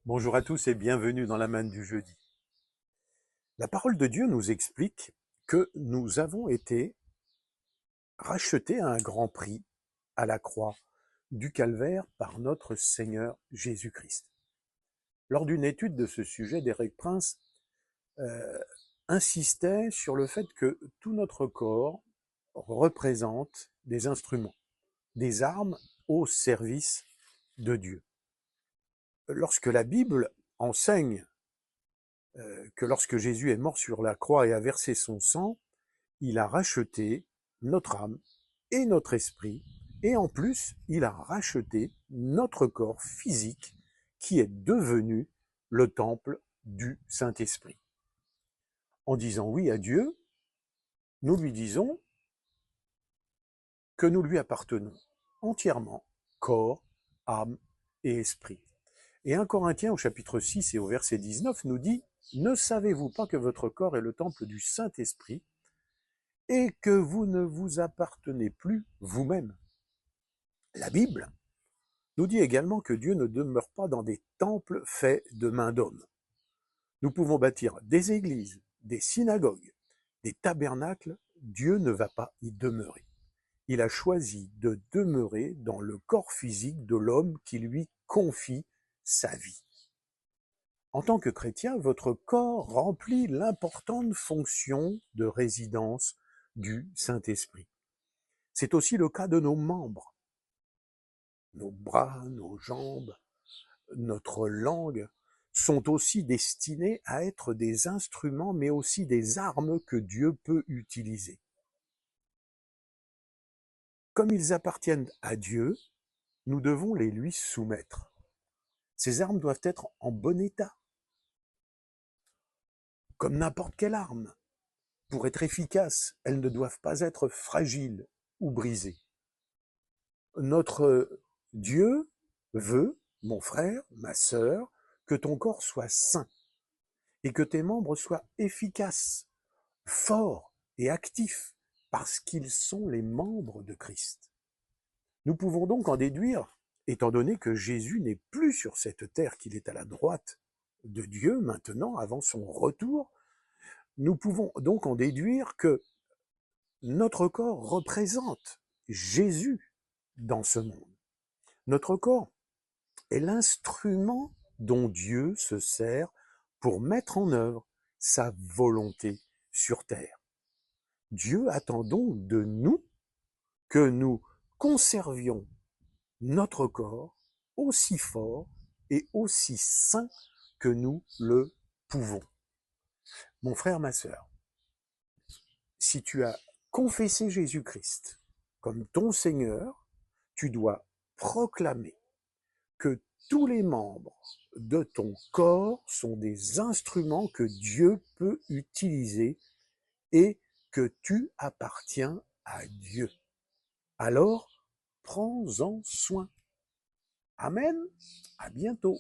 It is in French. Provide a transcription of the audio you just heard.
Bonjour à tous et bienvenue dans la manne du jeudi. La parole de Dieu nous explique que nous avons été rachetés à un grand prix à la croix du calvaire par notre Seigneur Jésus-Christ. Lors d'une étude de ce sujet, Derek Prince euh, insistait sur le fait que tout notre corps représente des instruments, des armes au service de Dieu. Lorsque la Bible enseigne que lorsque Jésus est mort sur la croix et a versé son sang, il a racheté notre âme et notre esprit, et en plus, il a racheté notre corps physique qui est devenu le temple du Saint-Esprit. En disant oui à Dieu, nous lui disons que nous lui appartenons entièrement, corps, âme et esprit. Et 1 Corinthiens au chapitre 6 et au verset 19 nous dit « Ne savez-vous pas que votre corps est le temple du Saint-Esprit et que vous ne vous appartenez plus vous-même » La Bible nous dit également que Dieu ne demeure pas dans des temples faits de mains d'hommes. Nous pouvons bâtir des églises, des synagogues, des tabernacles, Dieu ne va pas y demeurer. Il a choisi de demeurer dans le corps physique de l'homme qui lui confie sa vie. En tant que chrétien, votre corps remplit l'importante fonction de résidence du Saint-Esprit. C'est aussi le cas de nos membres. Nos bras, nos jambes, notre langue sont aussi destinés à être des instruments, mais aussi des armes que Dieu peut utiliser. Comme ils appartiennent à Dieu, nous devons les lui soumettre. Ces armes doivent être en bon état, comme n'importe quelle arme. Pour être efficaces, elles ne doivent pas être fragiles ou brisées. Notre Dieu veut, mon frère, ma sœur, que ton corps soit sain et que tes membres soient efficaces, forts et actifs, parce qu'ils sont les membres de Christ. Nous pouvons donc en déduire, étant donné que Jésus n'est plus sur cette terre, qu'il est à la droite de Dieu maintenant, avant son retour, nous pouvons donc en déduire que notre corps représente Jésus dans ce monde. Notre corps est l'instrument dont Dieu se sert pour mettre en œuvre sa volonté sur terre. Dieu attend donc de nous que nous conservions notre corps aussi fort et aussi sain que nous le pouvons. Mon frère, ma sœur, si tu as confessé Jésus-Christ comme ton Seigneur, tu dois proclamer que tous les membres de ton corps sont des instruments que Dieu peut utiliser et que tu appartiens à Dieu. Alors, prends-en soin. Amen. À bientôt.